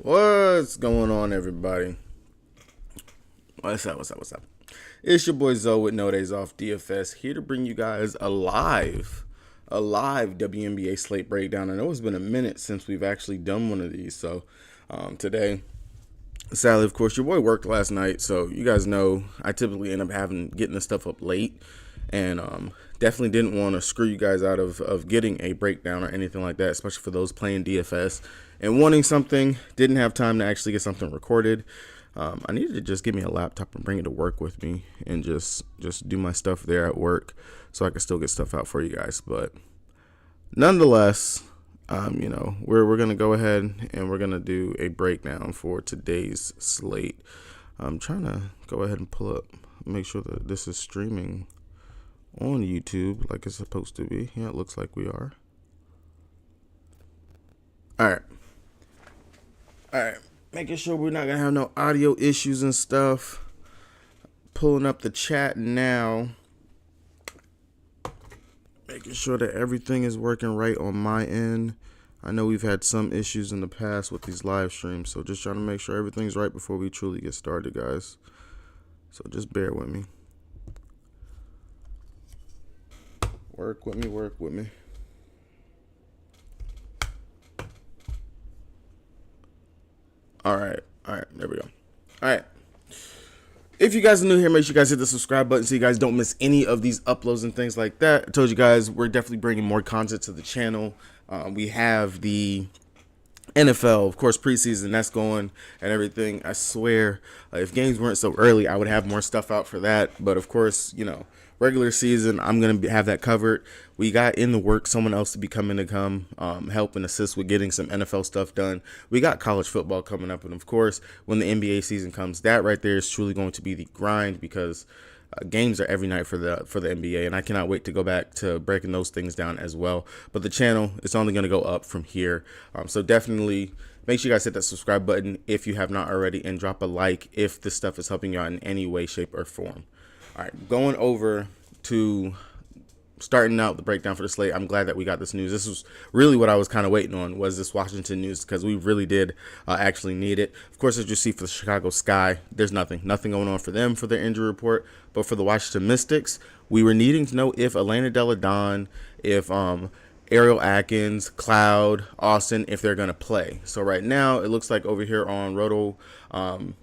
What's going on, everybody? What's up? It's your boy Zoe with No Days Off DFS, here to bring you guys a live WNBA slate breakdown. I know it's been a minute since we've actually done one of these, so today, sadly, of course, your boy worked last night, so you guys know I typically end up getting this stuff up late, and definitely didn't want to screw you guys out of getting a breakdown or anything like that, especially for those playing DFS and wanting something. Didn't have time to actually get something recorded. I needed to just give me a laptop and bring it to work with me and just do my stuff there at work so I can still get stuff out for you guys. But nonetheless, we're gonna go ahead and we're gonna do a breakdown for today's slate. I'm trying to go ahead and make sure that this is streaming on YouTube like it's supposed to be. Yeah, it looks like we are. All right. Making sure we're not gonna have no audio issues and stuff. Pulling up the chat now. Making sure that everything is working right on my end. I know we've had some issues in the past with these live streams, so just trying to make sure everything's right before we truly get started, guys. So just bear with me. Work with me. All right, there we go. All right. If you guys are new here, make sure you guys hit the subscribe button so you guys don't miss any of these uploads and things like that. I told you guys we're definitely bringing more content to the channel. We have the NFL, of course, preseason, that's going and everything. I swear, if games weren't so early, I would have more stuff out for that. But of course, regular season, I'm going to have that covered. We got in the work someone else to be coming to help and assist with getting some NFL stuff done. We got college football coming up. And of course, when the NBA season comes, that right there is truly going to be the grind because games are every night for the NBA, and I cannot wait to go back to breaking those things down as well. But the channel, it's only going to go up from here. So definitely make sure you guys hit that subscribe button if you have not already, and drop a like if this stuff is helping you out in any way, shape, or form. All right, going over to starting out the breakdown for the slate. I'm glad that we got this news. This was really what I was kind of waiting on, was this Washington news, because we really did actually need it. Of course, as you see for the Chicago Sky, there's nothing going on for them for their injury report. But for the Washington Mystics, we were needing to know if Elena Delle Donne, if Ariel Atkins, Cloud, Austin, if they're going to play. So right now, it looks like over here on RotoWire,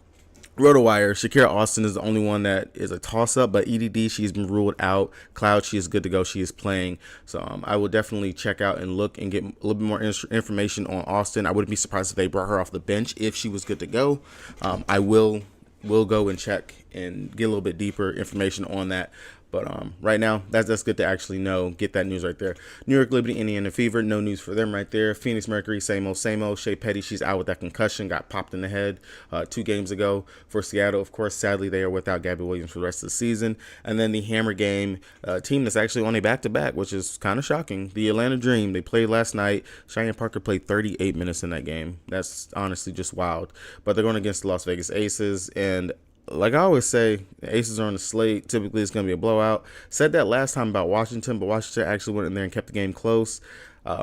Shakira Austin is the only one that is a toss-up, but EDD, she's been ruled out. Cloud, she is good to go. She is playing. So I will definitely check out and look and get a little bit more information on Austin. I wouldn't be surprised if they brought her off the bench if she was good to go. I will go and check and get a little bit deeper information on that. But right now, that's good to actually know. Get that news right there. New York Liberty, Indiana Fever, no news for them right there. Phoenix Mercury, same old. Shea Petty, she's out with that concussion, got popped in the head 2 games ago. For Seattle, of course, sadly, they are without Gabby Williams for the rest of the season. And then the Hammer game team that's actually on a back-to-back, which is kind of shocking. The Atlanta Dream, they played last night. Cheyenne Parker played 38 minutes in that game. That's honestly just wild. But they're going against the Las Vegas Aces, and like I always say, the Aces are on the slate. Typically, it's going to be a blowout. Said that last time about Washington, but Washington actually went in there and kept the game close.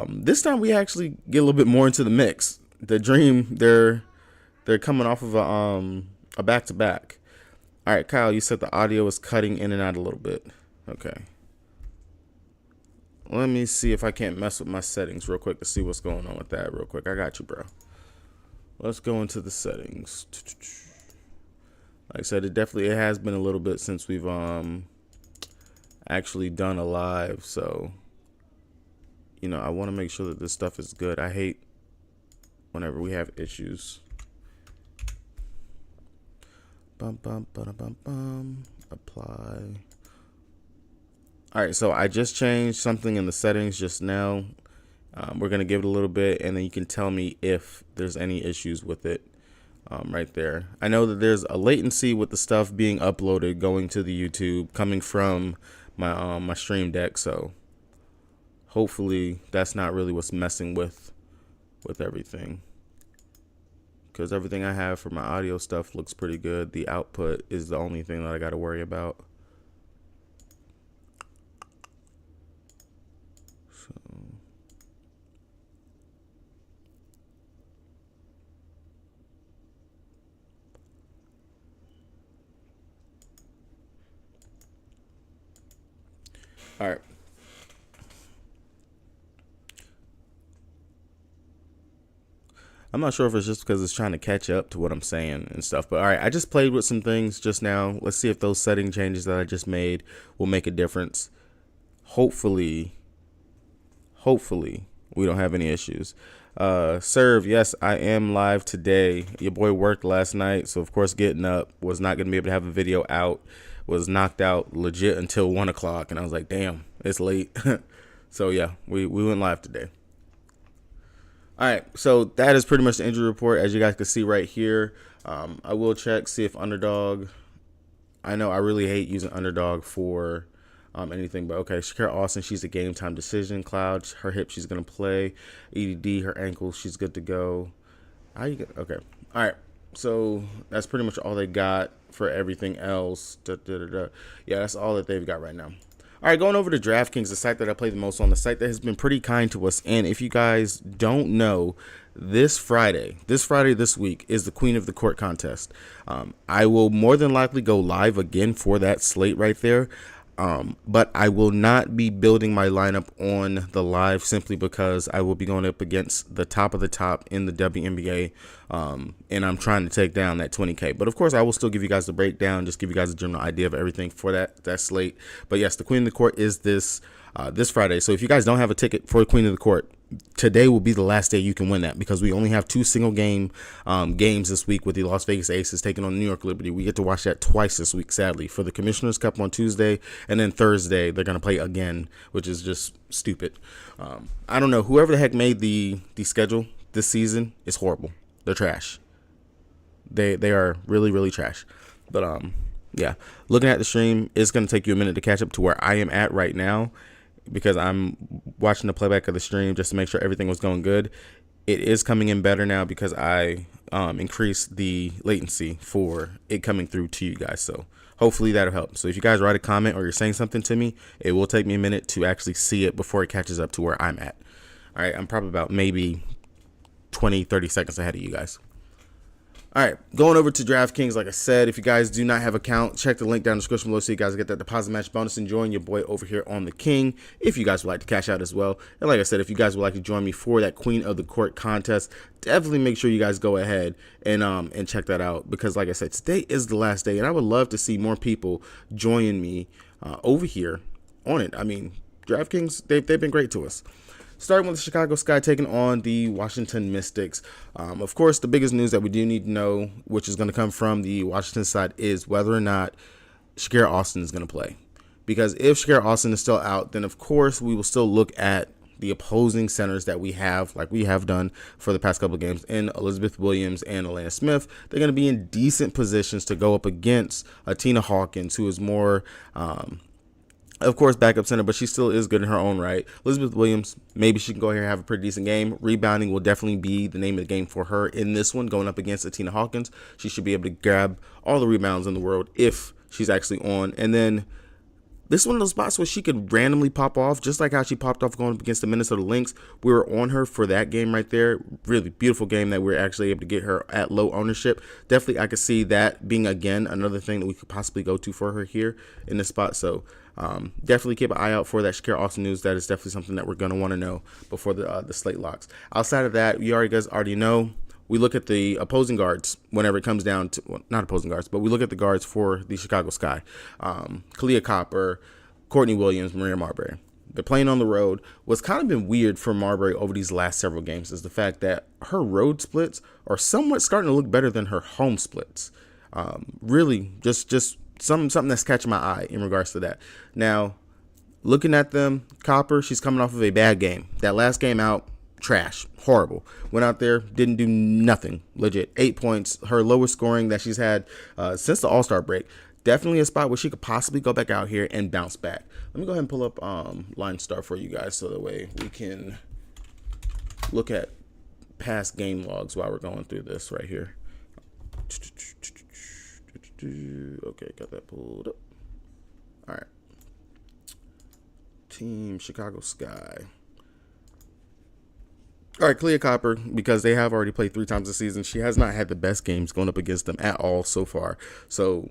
This time, we actually get a little bit more into the mix. The Dream, they're coming off of a back-to-back. All right, Kyle, you said the audio is cutting in and out a little bit. Okay. Let me see if I can't mess with my settings real quick to see what's going on with that real quick. I got you, bro. Let's go into the settings. Like I said, it has been a little bit since we've actually done a live, so I want to make sure that this stuff is good. I hate whenever we have issues. Apply. All right, so I just changed something in the settings just now. We're gonna give it a little bit, and then you can tell me if there's any issues with it. Right there. I know that there's a latency with the stuff being uploaded going to the YouTube coming from my my stream deck, so hopefully that's not really what's messing with everything, because everything I have for my audio stuff looks pretty good. The output is the only thing that I got to worry about. So All right. I'm not sure if it's just because it's trying to catch up to what I'm saying and stuff. But all right, I just played with some things just now. Let's see if those setting changes that I just made will make a difference. Hopefully we don't have any issues. Serve, yes, I am live today. Your boy worked last night, so of course getting up, was not gonna be able to have a video out, was knocked out legit until 1 o'clock, and I was like, damn, it's late. So yeah, we went live today. All right, so that is pretty much the injury report, as you guys can see right here. I will check, see if Underdog, I know I really hate using Underdog for anything, but okay. Shakira Austin, she's a game time decision. Cloud, her hip, she's gonna play. EDD, her ankle, she's good to go. How you get? Okay, all right. So that's pretty much all they got for everything else. Yeah, that's all that they've got right now. All right, going over to DraftKings, the site that I play the most on, the site that has been pretty kind to us. And if you guys don't know, this Friday this week is the Queen of the Court contest. I will more than likely go live again for that slate right there. But I will not be building my lineup on the live simply because I will be going up against the top of the top in the WNBA, and I'm trying to take down that 20K. But of course, I will still give you guys the breakdown, just give you guys a general idea of everything for that slate. But yes, the Queen of the Court is this Friday. So if you guys don't have a ticket for the Queen of the Court, today will be the last day you can win that, because we only have 2 single game games this week with the Las Vegas Aces taking on New York Liberty. We get to watch that twice this week, sadly, for the Commissioner's Cup on Tuesday, and then Thursday they're going to play again, which is just stupid. I don't know. Whoever the heck made the schedule this season is horrible. They're trash. They are really, really trash. But yeah, looking at the stream, it's going to take you a minute to catch up to where I am at right now, because I'm watching the playback of the stream just to make sure everything was going good. It is coming in better now because I increased the latency for it coming through to you guys. So hopefully that'll help. So if you guys write a comment or you're saying something to me, it will take me a minute to actually see it before it catches up to where I'm at. All right, I'm probably about maybe 20-30 seconds ahead of you guys. All right, going over to DraftKings, like I said, if you guys do not have an account, check the link down in the description below so you guys get that deposit match bonus and join your boy over here on the King if you guys would like to cash out as well. And like I said, if you guys would like to join me for that Queen of the Court contest, definitely make sure you guys go ahead and check that out, because like I said, today is the last day, and I would love to see more people join me over here on it. I mean, DraftKings, they've been great to us. Starting with the Chicago Sky taking on the Washington Mystics. Of course, the biggest news that we do need to know, which is going to come from the Washington side, is whether or not Shakira Austin is going to play. Because if Shakira Austin is still out, then of course we will still look at the opposing centers that we have, like we have done for the past couple of games, in Elizabeth Williams and Alana Smith. They're going to be in decent positions to go up against Tina Hawkins, who is more of course, backup center, but she still is good in her own right. Elizabeth Williams, maybe she can go here and have a pretty decent game. Rebounding will definitely be the name of the game for her in this one, going up against Tina Hawkins. She should be able to grab all the rebounds in the world if she's actually on. And then this is one of those spots where she could randomly pop off, just like how she popped off going up against the Minnesota Lynx. We were on her for that game right there. Really beautiful game that we're actually able to get her at low ownership. Definitely, I could see that being, again, another thing that we could possibly go to for her here in this spot. So definitely keep an eye out for that Shakira Austin news. That is definitely something that we're going to want to know before the slate locks. Outside of that, you guys already know. We look at the opposing guards whenever it comes down to, well, not opposing guards, but we look at the guards for the Chicago Sky. Kalia Copper, Courtney Williams, Maria Marbury. They're playing on the road. What's kind of been weird for Marbury over these last several games is the fact that her road splits are somewhat starting to look better than her home splits. Really, just something that's catching my eye in regards to that. Now, looking at them, Copper, she's coming off of a bad game. That last game out, trash, horrible. Went out there, didn't do nothing, legit. 8 points, her lowest scoring that she's had since the All-Star break. Definitely a spot where she could possibly go back out here and bounce back. Let me go ahead and pull up Line Star for you guys so that way we can look at past game logs while we're going through this right here. Okay, got that pulled up. All right. Team Chicago Sky. All right, Kalia Copper, because they have already played 3 times this season, she has not had the best games going up against them at all so far. So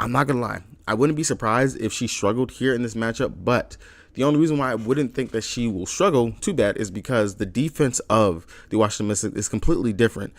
I'm not gonna lie, I wouldn't be surprised if she struggled here in this matchup, but the only reason why I wouldn't think that she will struggle too bad is because the defense of the Washington Mystics is completely different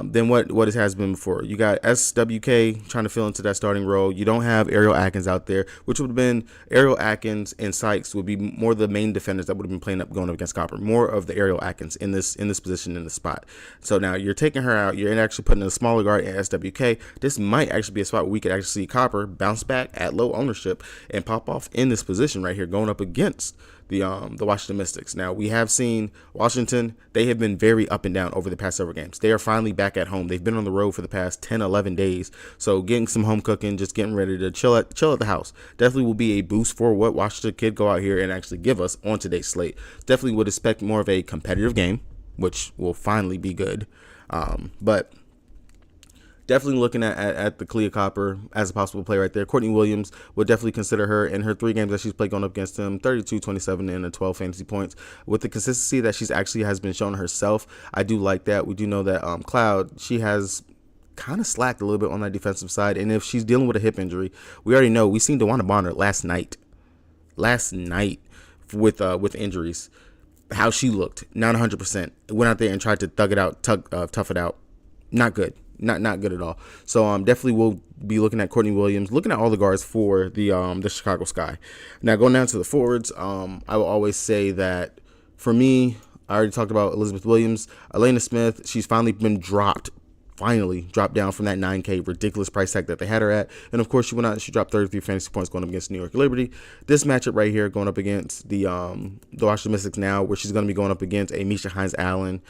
than what it has been before. You got SWK trying to fill into that starting role. You don't have Ariel Atkins out there, which would have been Ariel Atkins and Sykes would be more the main defenders that would have been playing up going up against Copper. More of the Ariel Atkins in this position in the spot. So now you're taking her out. You're actually putting a smaller guard in SWK. This might actually be a spot where we could actually see Copper bounce back at low ownership and pop off in this position right here, going up against the Washington Mystics. Now, we have seen Washington, they have been very up and down over the past several games. They are finally back at home. They've been on the road for the past 10, 11 days. So getting some home cooking, just getting ready to chill at the house, definitely will be a boost for what Washington could go out here and actually give us on today's slate. Definitely would expect more of a competitive game, which will finally be good. But definitely looking at the Clea Copper as a possible play right there. Courtney Williams would definitely consider her in her 3 games that she's played going up against him, 32, 27, and 12 fantasy points. With the consistency that she's actually has been shown herself, I do like that. We do know that Cloud, she has kind of slacked a little bit on that defensive side, and if she's dealing with a hip injury, we already know. We seen Wnba Bonner last night with injuries, how she looked, not 100%. Went out there and tried to tough it out. Not good. Not good at all. So definitely we'll be looking at Courtney Williams, looking at all the guards for the Chicago Sky. Now going down to the forwards, I will always say that for me, I already talked about Elizabeth Williams, Elena Smith. She's finally been dropped down from that 9K ridiculous price tag that they had her at. And of course, she went out and she dropped 33 fantasy points going up against New York Liberty. This matchup right here going up against the Washington Mystics now, where she's going to be going up against a Misha Hines-Allen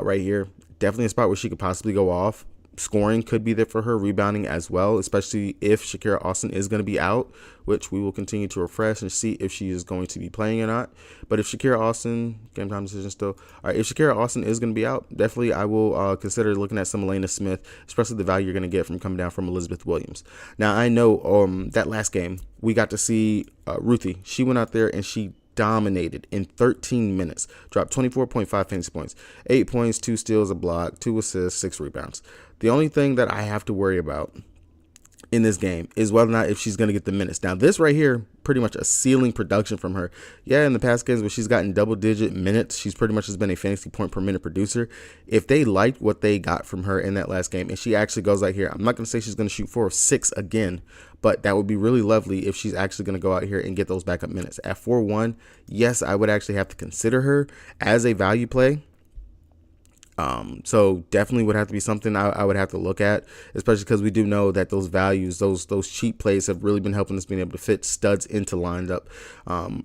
right here. Definitely a spot where she could possibly go off. Scoring could be there for her, rebounding as well, especially if Shakira Austin is going to be out, which we will continue to refresh and see if she is going to be playing or not. But if Shakira Austin, game time decision still. All right, if Shakira Austin is going to be out, definitely I will consider looking at some Elena Smith, especially the value you're going to get from coming down from Elizabeth Williams. Now, I know that last game, we got to see Ruthie. She went out there and she dominated in 13 minutes, dropped 24.5 fantasy points, 8 points, 2 steals, a block, 2 assists, 6 rebounds. The only thing that I have to worry about in this game is whether or not if she's going to get the minutes. Now, this right here, pretty much a ceiling production from her. Yeah, in the past games where she's gotten double-digit minutes, she's pretty much has been a fantasy point per minute producer. If they liked what they got from her in that last game, and she actually goes out here, I'm not going to say she's going to shoot 4 or 6 again, but that would be really lovely if she's actually going to go out here and get those backup minutes. At 4-1, yes, I would actually have to consider her as a value play. So definitely would have to be something I would have to look at, especially because we do know that those values, those cheap plays have really been helping us being able to fit studs into lineup.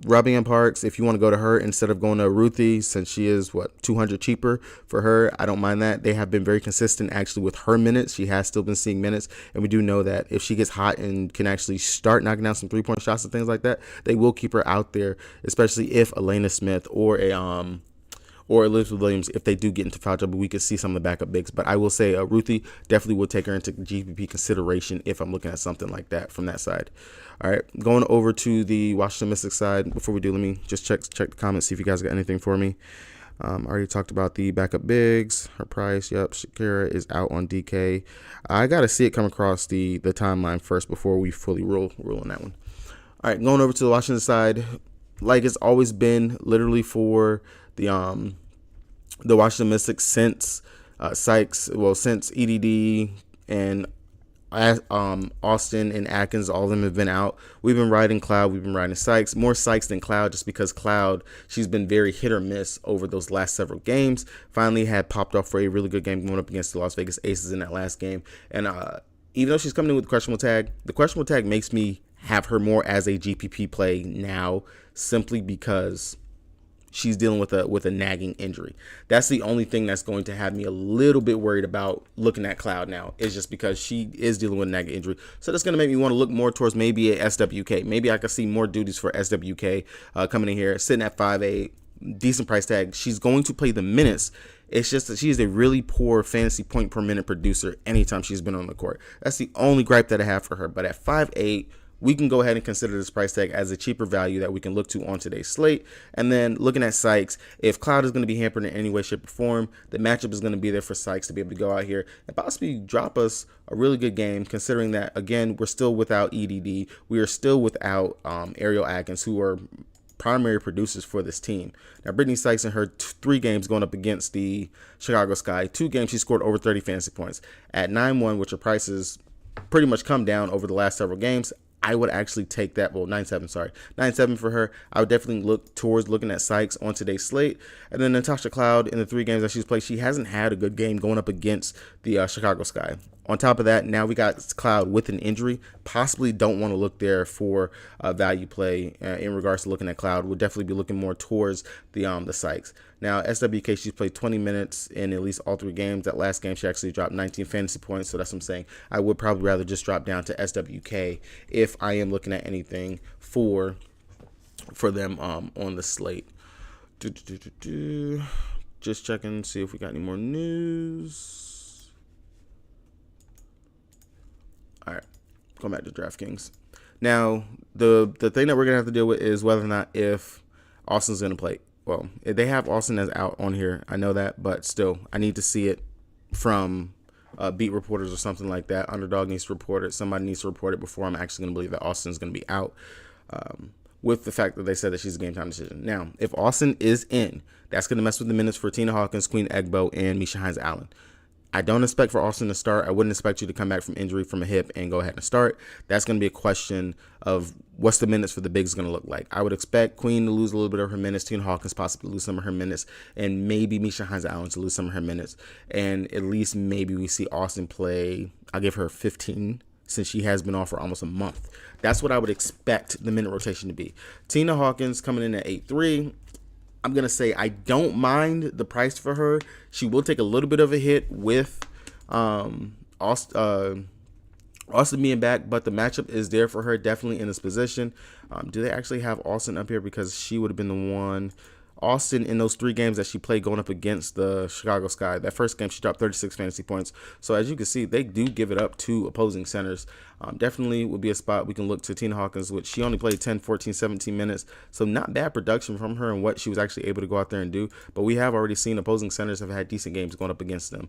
Robbie Ann Parks, if you want to go to her instead of going to Ruthie, since she is $200 cheaper for her, I don't mind that. They have been very consistent actually with her minutes. She has still been seeing minutes, and we do know that if she gets hot and can actually start knocking down some 3-point shots and things like that, they will keep her out there, especially if Elena Smith or Elizabeth Williams, if they do get into foul trouble, we could see some of the backup bigs. But I will say Ruthie definitely would take her into GPP consideration if I'm looking at something like that from that side. All right, going over to the Washington Mystics side. Before we do, let me just check the comments, see if you guys got anything for me. I already talked about the backup bigs, her price. Yep, Shakira is out on DK. I got to see it come across the timeline first before we fully roll on that one. All right, going over to the Washington side, like it's always been literally for the Washington Mystics since since EDD and Austin and Atkins, all of them have been out. We've been riding Cloud, we've been riding Sykes, more Sykes than Cloud, just because Cloud, she's been very hit or miss over those last several games. Finally had popped off for a really good game going up against the Las Vegas Aces in that last game. And even though she's coming in with the questionable tag makes me have her more as a GPP play now, simply because she's dealing with a nagging injury. That's the only thing that's going to have me a little bit worried about looking at Cloud now, is just because she is dealing with a nagging injury. So that's going to make me want to look more towards maybe a SWK. Maybe I could see more duties for SWK coming in here, sitting at 5'8", decent price tag. She's going to play the minutes. It's just that she is a really poor fantasy point per minute producer anytime she's been on the court. That's the only gripe that I have for her. But at 5'8", we can go ahead and consider this price tag as a cheaper value that we can look to on today's slate. And then looking at Sykes, if Cloud is going to be hampered in any way, shape, or form, the matchup is going to be there for Sykes to be able to go out here and possibly drop us a really good game, considering that, again, we're still without EDD. We are still without Ariel Atkins, who are primary producers for this team. Now, Brittany Sykes in her 3 games going up against the Chicago Sky, 2 games she scored over 30 fantasy points. At 9-1, which her prices pretty much come down over the last several games, I would actually take that. Well, 9-7, sorry. 9-7 for her. I would definitely look towards looking at Sykes on today's slate. And then Natasha Cloud, in the 3 games that she's played, she hasn't had a good game going up against the Chicago Sky. On top of that, now we got Cloud with an injury. Possibly don't want to look there for value play in regards to looking at Cloud. We'll definitely be looking more towards the Sykes. Now, SWK, she's played 20 minutes in at least all 3 games. That last game, she actually dropped 19 fantasy points. So that's what I'm saying. I would probably rather just drop down to SWK if I am looking at anything for them on the slate. Just checking, see if we got any more news. All right, going back to DraftKings. Now, the thing that we're going to have to deal with is whether or not if Austin's going to play. Well, they have Austin as out on here. I know that, but still, I need to see it from beat reporters or something like that. Underdog needs to report it. Somebody needs to report it before I'm actually going to believe that Austin's going to be out. With the fact that they said that she's a game time decision. Now, if Austin is in, that's going to mess with the minutes for Tina Hawkins, Queen Egbo, and Misha Hines-Allen. I don't expect for Austin to start. I wouldn't expect you to come back from injury from a hip and go ahead and start. That's going to be a question of what's the minutes for the bigs going to look like. I would expect Queen to lose a little bit of her minutes, Tina Hawkins possibly lose some of her minutes, and maybe Misha Hines-Allen to lose some of her minutes. And at least maybe we see Austin play, I'll give her 15 since she has been off for almost a month. That's what I would expect the minute rotation to be. Tina Hawkins coming in at 8-3. I'm going to say I don't mind the price for her. She will take a little bit of a hit with Austin being back, but the matchup is there for her, definitely in this position. Do they actually have Austin up here? Because she would have been the one. Austin, in those 3 games that she played going up against the Chicago Sky, that first game she dropped 36 fantasy points. So as you can see, they do give it up to opposing centers. Definitely would be a spot we can look to Tina Hawkins, which she only played 10, 14, 17 minutes. So not bad production from her and what she was actually able to go out there and do. But we have already seen opposing centers have had decent games going up against them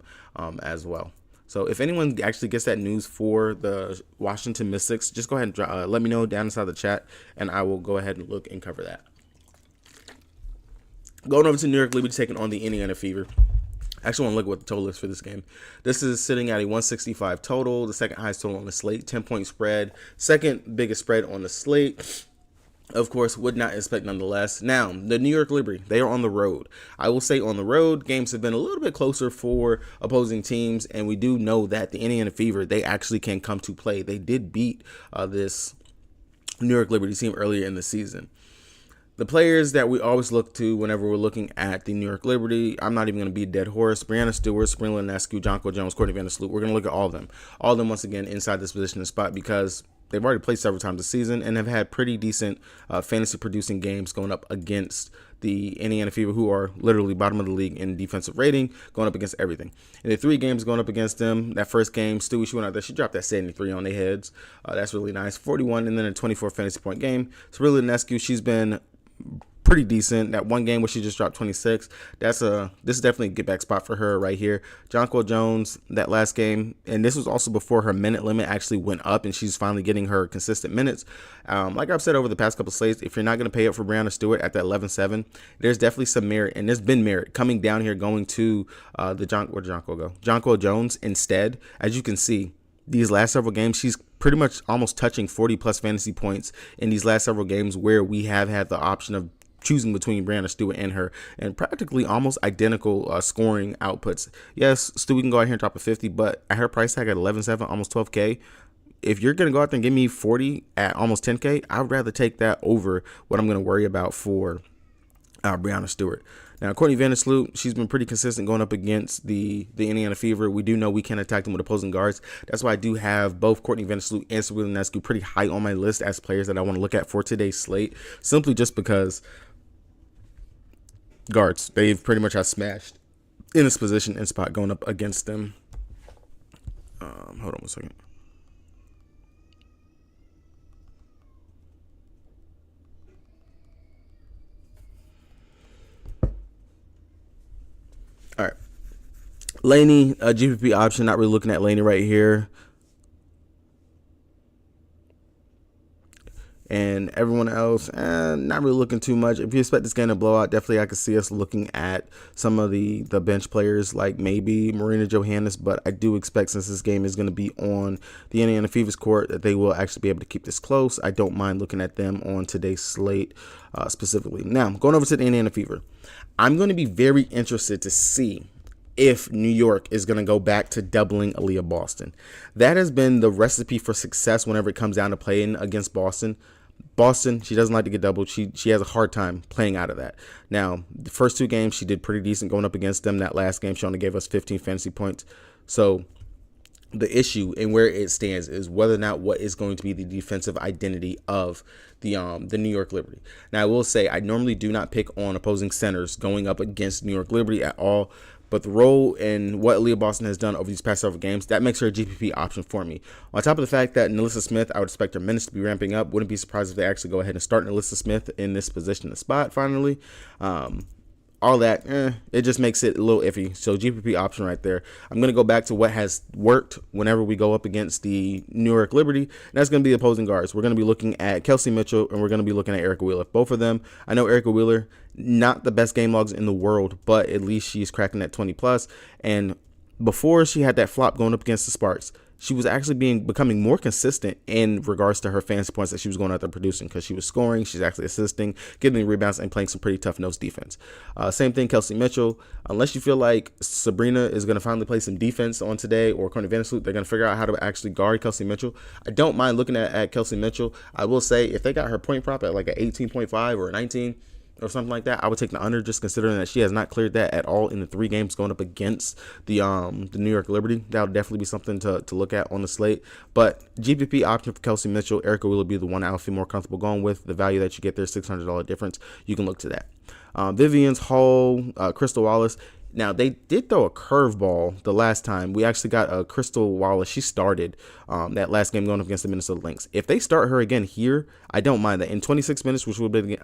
as well. So if anyone actually gets that news for the Washington Mystics, just go ahead and let me know down inside the chat, and I will go ahead and look and cover that. Going over to New York Liberty, taking on the Indiana Fever. I actually want to look at what the total is for this game. This is sitting at a 165 total, the second highest total on the slate, 10-point spread, second biggest spread on the slate. Of course, would not expect nonetheless. Now, the New York Liberty, they are on the road. I will say on the road, games have been a little bit closer for opposing teams, and we do know that the Indiana Fever, they actually can come to play. They did beat this New York Liberty team earlier in the season. The players that we always look to whenever we're looking at the New York Liberty, I'm not even going to be a dead horse. Brianna Stewart, Sabrina Ionescu, Jonko Jones, Courtney Vandersloot. We're going to look at all of them. All of them, once again, inside this position and spot because they've already played several times this season and have had pretty decent fantasy-producing games going up against the Indiana Fever, who are literally bottom of the league in defensive rating, going up against everything. In the 3 games going up against them, that first game, Stewie, she went out there, she dropped that 73 on their heads. That's really nice. 41, and then a 24 fantasy point game. Sabrina Ionescu, she's been pretty decent. That one game where she just dropped 26, this is definitely a get back spot for her right here. Jonko Jones, that last game, and this was also before her minute limit actually went up and she's finally getting her consistent minutes. Like I've said over the past couple slates, if you're not going to pay up for Brianna Stewart at that 11-7, there's definitely some merit, and there's been merit coming down here going to where did Jonko go? Jonko Jones instead. As you can see, these last several games, she's pretty much almost touching 40 plus fantasy points in these last several games where we have had the option of choosing between Brianna Stewart and her, and practically almost identical scoring outputs. Yes, Stewart can go out here and drop a 50, but at her price tag at 11.7, almost 12K, if you're going to go out there and give me 40 at almost 10K, I would rather take that over what I'm going to worry about for Brianna Stewart. Now, Courtney Vandersloot, she's been pretty consistent going up against the Indiana Fever. We do know we can attack them with opposing guards. That's why I do have both Courtney Vandersloot and Sabrina Ionescu pretty high on my list as players that I want to look at for today's slate, simply just because guards, they've pretty much have smashed in this position and spot going up against them. Hold on one second. Laney, GPP option, not really looking at Laney right here. And everyone else, not really looking too much. If you expect this game to blow out, definitely I could see us looking at some of the bench players, like maybe Marina Johannes. But I do expect, since this game is going to be on the Indiana Fever's court, that they will actually be able to keep this close. I don't mind looking at them on today's slate specifically. Now, going over to the Indiana Fever, I'm going to be very interested to see if New York is going to go back to doubling Aaliyah Boston. That has been the recipe for success whenever it comes down to playing against Boston. Boston, she doesn't like to get doubled. She has a hard time playing out of that. Now, the first 2 games, she did pretty decent going up against them. That last game, she only gave us 15 fantasy points. So the issue and where it stands is whether or not what is going to be the defensive identity of the New York Liberty. Now, I will say I normally do not pick on opposing centers going up against New York Liberty at all. But the role and what Aaliyah Boston has done over these past several games, that makes her a GPP option for me. On top of the fact that Nalissa Smith, I would expect her minutes to be ramping up. Wouldn't be surprised if they actually go ahead and start Nalissa Smith in this position and spot finally. All that, it just makes it a little iffy. So GPP option right there. I'm going to go back to what has worked whenever we go up against the New York Liberty. And that's going to be the opposing guards. We're going to be looking at Kelsey Mitchell, and we're going to be looking at Erica Wheeler. Both of them, I know Erica Wheeler, not the best game logs in the world, but at least she's cracking that 20 plus. And before she had that flop going up against the Sparks, she was actually becoming more consistent in regards to her fantasy points that she was going out there producing, because she was scoring, she's actually assisting, getting rebounds, and playing some pretty tough nose defense. Same thing, Kelsey Mitchell. Unless you feel like Sabrina is going to finally play some defense on today, or Coney Vandersloot, they're going to figure out how to actually guard Kelsey Mitchell. I don't mind looking at Kelsey Mitchell. I will say, if they got her point prop at like an 18.5 or a 19, or something like that, I would take the under, just considering that she has not cleared that at all in the 3 games going up against the New York Liberty. That would definitely be something to look at on the slate. But GPP option for Kelsey Mitchell, Erica will be the one I would feel more comfortable going with. The value that you get there, $600 difference. You can look to that. Vivian's Hall, Crystal Wallace. Now, they did throw a curveball the last time. We actually got a Crystal Wallace. She started that last game going up against the Minnesota Lynx. If they start her again here, I don't mind that. In 26 minutes, which would have been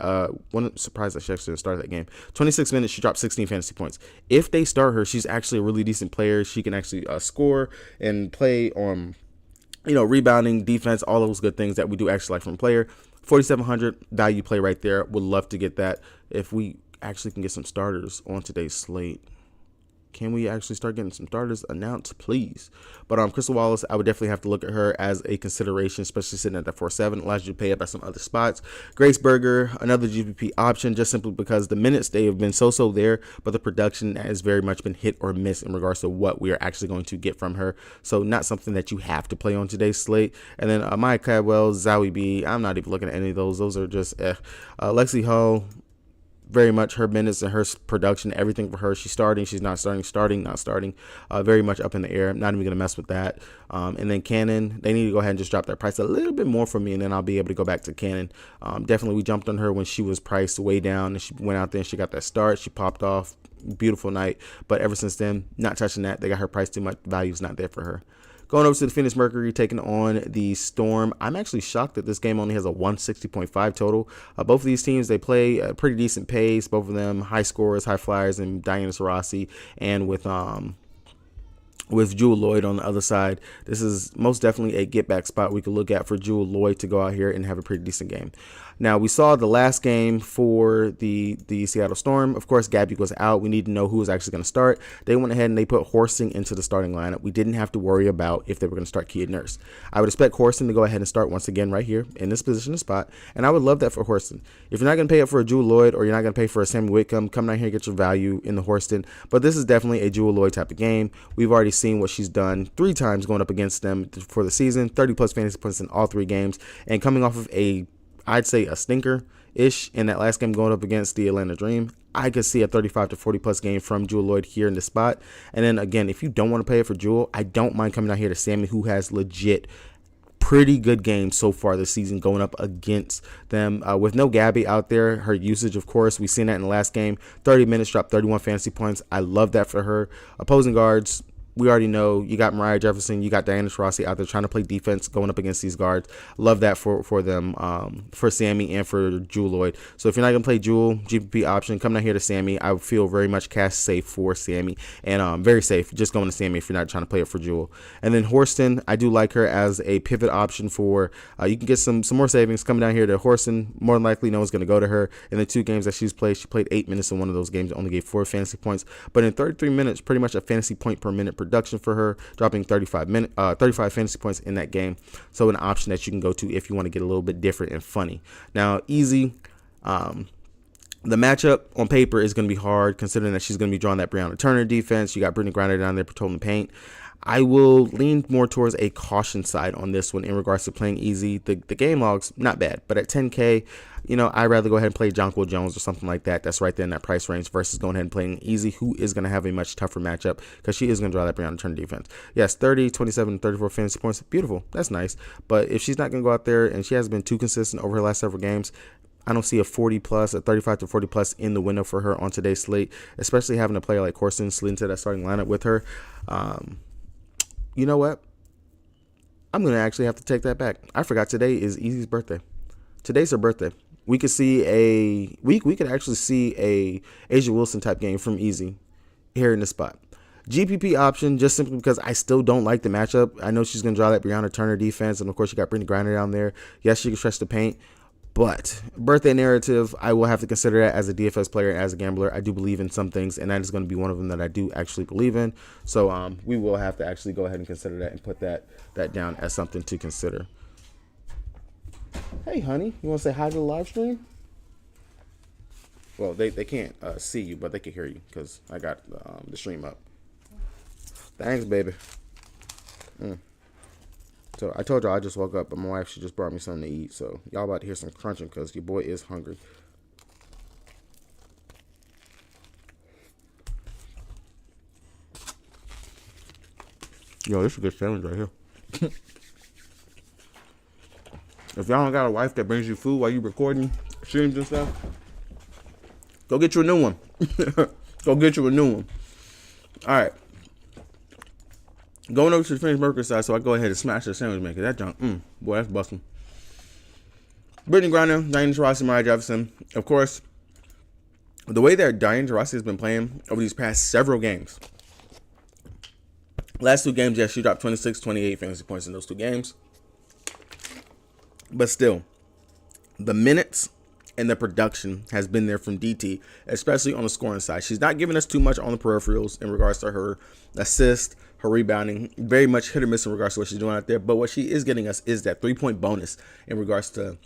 one surprise that she actually started that game. 26 minutes, she dropped 16 fantasy points. If they start her, she's actually a really decent player. She can actually score and play on, rebounding, defense, all those good things that we do actually like from a player. 4,700 value play right there. Would love to get that if we actually can get some starters on today's slate. Can we actually start getting some starters announced, please? But Crystal Wallace, I would definitely have to look at her as a consideration, especially sitting at that 4.7. Allows you to pay up at some other spots. Grace Berger, another GPP option, just simply because the minutes, they have been so there, but the production has very much been hit or miss in regards to what we are actually going to get from her. So not something that you have to play on today's slate. And then Maya Cadwell, Zowie B, I'm not even looking at any of those. Those are just Lexi Hull. Very much her minutes and her production, everything for her. She's starting, she's not starting, not starting. Very much up in the air. I'm not even going to mess with that. And then Cannon, they need to go ahead and just drop their price a little bit more for me, and then I'll be able to go back to Cannon. Definitely, we jumped on her when she was priced way down, and she went out there and she got that start. She popped off. Beautiful night. But ever since then, not touching that. They got her price too much. Value's not there for her. Going over to the Phoenix Mercury, taking on the Storm. I'm actually shocked that this game only has a 160.5 total. Both of these teams, they play a pretty decent pace. Both of them high scorers, high flyers, and Diana Taurasi. And with Jewel Lloyd on the other side, this is most definitely a get-back spot we could look at for Jewel Lloyd to go out here and have a pretty decent game. Now, we saw the last game for the Seattle Storm. Of course, Gabby was out. We need to know who was actually going to start. They went ahead and they put Horston into the starting lineup. We didn't have to worry about if they were going to start Kia Nurse. I would expect Horston to go ahead and start once again right here in this position and spot, and I would love that for Horston. If you're not going to pay up for a Jewel Lloyd, or you're not going to pay for a Sammy Whitcomb, come down here and get your value in the Horston. But this is definitely a Jewel Lloyd type of game. We've already seen what she's done 3 times going up against them for the season, 30-plus fantasy points in all 3 games, and coming off of I'd say a stinker-ish in that last game going up against the Atlanta Dream. I could see a 35 to 40-plus game from Jewel Lloyd here in this spot. And then, again, if you don't want to pay it for Jewel, I don't mind coming down here to Sammy, who has legit pretty good games so far this season going up against them. With no Gabby out there, her usage, of course, we've seen that in the last game. 30 minutes, dropped 31 fantasy points. I love that for her. Opposing guards, we already know you got Mariah Jefferson, you got Diana Taurasi out there trying to play defense, going up against these guards. Love that for them, for Sammy and for Jewel Lloyd. So if you're not going to play Jewel, GPP option, come down here to Sammy. I feel very much cast safe for Sammy, and very safe just going to Sammy if you're not trying to play it for Jewel. And then Horston, I do like her as a pivot option for, you can get some more savings coming down here to Horston. More than likely, no one's going to go to her. In the 2 games that she's played, she played 8 minutes in one of those games, only gave 4 fantasy points. But in 33 minutes, pretty much a fantasy point per minute production for her, dropping 35 fantasy points in that game. So an option that you can go to if you want to get a little bit different and funny. Now, easy. The matchup on paper is going to be hard, considering that she's going to be drawing that Breonna Turner defense. You got Brittany Griner down there patrolling the paint. I will lean more towards a caution side on this one in regards to playing easy. The game log's not bad, but at 10K, I'd rather go ahead and play Jonquil Jones or something like that. That's right there in that price range versus going ahead and playing easy, who is going to have a much tougher matchup because she is going to draw that Breonna Turner defense. Yes, 30, 27, 34 fantasy points. Beautiful. That's nice. But if she's not going to go out there, and she has been too consistent over her last several games, I don't see a 40 plus, a 35 to 40 plus in the window for her on today's slate, especially having a player like Horston slid into that starting lineup with her. You know what? I'm going to actually have to take that back. I forgot today is Easy's birthday. Today's her birthday. We could actually see a Asia Wilson type game from Easy here in this spot. GPP option, just simply because I still don't like the matchup. I know she's going to draw that Breonna Turner defense, and of course you got Brittany Griner down there. Yes, she can stretch the paint. But birthday narrative, I will have to consider that as a DFS player and as a gambler. I do believe in some things, and that is going to be one of them that I do actually believe in. So we will have to actually go ahead and consider that and put that down as something to consider. Hey, honey, you want to say hi to the live stream? Well, they can't see you, but they can hear you because I got the stream up. Thanks, baby. So I told y'all I just woke up, but my wife, she just brought me something to eat. So y'all about to hear some crunching because your boy is hungry. Yo, this is a good sandwich right here. If y'all don't got a wife that brings you food while you recording streams and stuff, go get you a new one. Go get you a new one. All right. Going over to the finished burger side, so I go ahead and smash the sandwich maker. That junk, boy, that's busting. Brittany Griner, Diana Taurasi, Mariah Jefferson. Of course, the way that Diana Taurasi has been playing over these past several games. Last 2 games, yes, she dropped 26, 28 fantasy points in those 2 games. But still, the minutes and the production has been there from DT, especially on the scoring side. She's not giving us too much on the peripherals in regards to her assist, her rebounding, very much hit or miss in regards to what she's doing out there. But what she is getting us is that 3-point bonus in regards to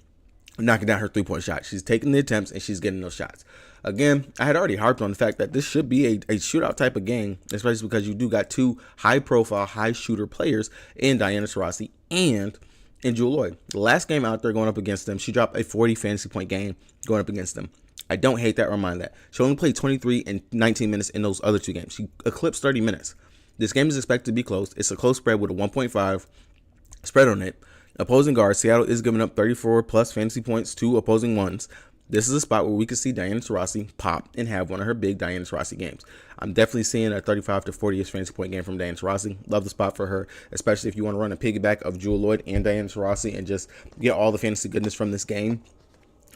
knocking down her 3-point shot. She's taking the attempts and she's getting those shots. Again, I had already harped on the fact that this should be a shootout type of game, especially because you do got 2 high-profile, high-shooter players in Diana Taurasi and in Jewel Lloyd. The last game out there going up against them, she dropped a 40 fantasy point game going up against them. I don't hate that or mind that. She only played 23 and 19 minutes in those other 2 games. She eclipsed 30 minutes. This game is expected to be close. It's a close spread with a 1.5 spread on it. Opposing guard, Seattle is giving up 34 plus fantasy points to opposing ones. This is a spot where we could see Diana Taurasi pop and have one of her big Diana Taurasi games. I'm definitely seeing a 35 to 40-ish fantasy point game from Diana Taurasi. Love the spot for her, especially if you want to run a piggyback of Jewel Lloyd and Diana Taurasi and just get all the fantasy goodness from this game.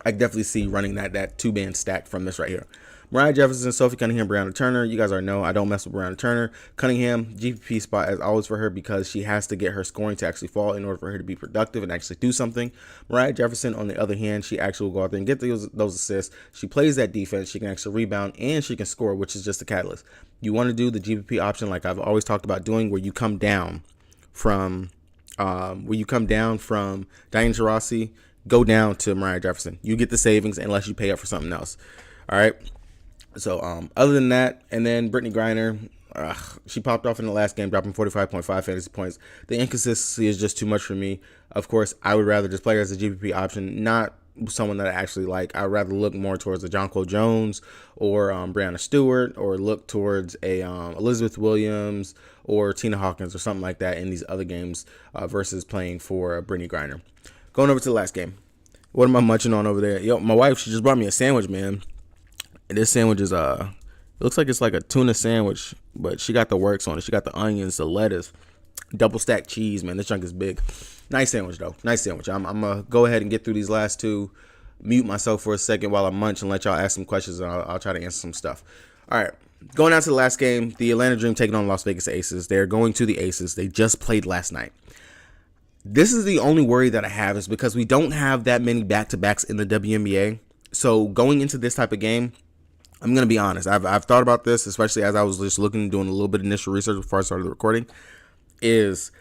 I definitely see running that 2-band stack from this right here. Mariah Jefferson, Sophie Cunningham, Breonna Turner. You guys already know I don't mess with Breonna Turner. Cunningham, GPP spot as always for her because she has to get her scoring to actually fall in order for her to be productive and actually do something. Mariah Jefferson, on the other hand, she actually will go out there and get those assists. She plays that defense. She can actually rebound and she can score, which is just a catalyst. You want to do the GPP option like I've always talked about doing, where you come down from Diana Taurasi, go down to Mariah Jefferson. You get the savings unless you pay up for something else. All right. So other than that, and then Brittany Griner, she popped off in the last game, dropping 45.5 fantasy points. The inconsistency is just too much for me. Of course, I would rather just play her as a GPP option, not someone that I actually like. I'd rather look more towards a Jonquil Jones or Brianna Stewart, or look towards a Elizabeth Williams or Tina Hawkins or something like that in these other games versus playing for Brittany Griner. Going over to the last game. What am I munching on over there? Yo, my wife, she just brought me a sandwich, man. And this sandwich is It looks like it's like a tuna sandwich, but she got the works on it. She got the onions, the lettuce, double stacked cheese, man. This junk is big. Nice sandwich, though. Nice sandwich. I'm going to go ahead and get through these last two, mute myself for a second while I munch and let y'all ask some questions, and I'll try to answer some stuff. All right. Going down to the last game, the Atlanta Dream taking on Las Vegas Aces. They're going to the Aces. They just played last night. This is the only worry that I have is because we don't have that many back-to-backs in the WNBA. So going into this type of game, I'm going to be honest. I've thought about this, especially as I was just doing a little bit of initial research before I started the recording, is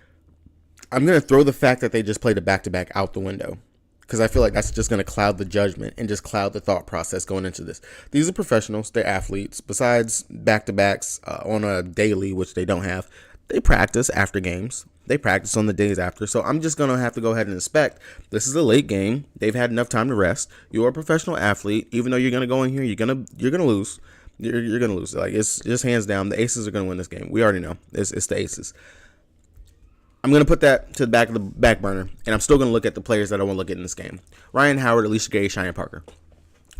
I'm going to throw the fact that they just played a back-to-back out the window, because I feel like that's just going to cloud the judgment and just cloud the thought process going into this. These are professionals. They're athletes. Besides back-to-backs on a daily, which they don't have, they practice after games. They practice on the days after. So I'm just going to have to go ahead and inspect. This is a late game. They've had enough time to rest. You're a professional athlete. Even though you're going to go in here, you're going to lose. You're going to lose. Like, it's just hands down. The Aces are going to win this game. We already know. It's the Aces. I'm going to put that to the back burner, and I'm still going to look at the players that I want to look at in this game. Ryan Howard, Alicia Gray, Cheyenne Parker.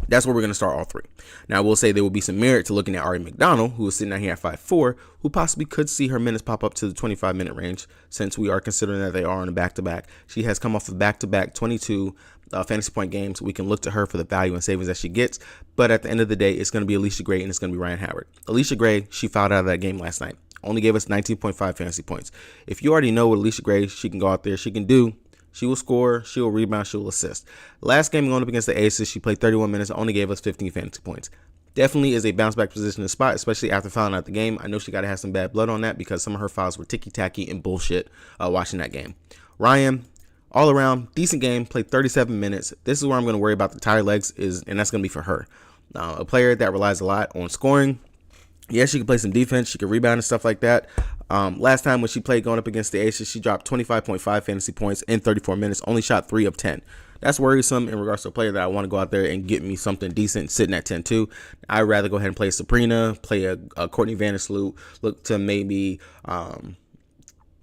That's where we're going to start all three. Now, I will say there will be some merit to looking at Ari McDonald, who is sitting out here at 5'4", who possibly could see her minutes pop up to the 25-minute range, since we are considering that they are on a back-to-back. She has come off of back-to-back 22 fantasy point games. We can look to her for the value and savings that she gets, but at the end of the day, it's going to be Alicia Gray and it's going to be Ryan Howard. Alicia Gray, she fouled out of that game last night. Only gave us 19.5 fantasy points. If you already know what Alicia Gray, she can go out there, she can do. She will score, she will rebound, she will assist. Last game going up against the Aces, she played 31 minutes, only gave us 15 fantasy points. Definitely is a bounce back position to spot, especially after fouling out the game. I know she got to have some bad blood on that because some of her fouls were ticky-tacky and bullshit watching that game. Ryan, all around, decent game, played 37 minutes. This is where I'm going to worry about the tired legs, and that's going to be for her. A player that relies a lot on scoring. Yeah, she can play some defense. She can rebound and stuff like that. Last time when she played going up against the Aces, she dropped 25.5 fantasy points in 34 minutes, only shot 3 of 10. That's worrisome in regards to a player that I want to go out there and get me something decent sitting at 10-2. I'd rather go ahead and play Sabrina, play a Courtney Vandersloot, look to maybe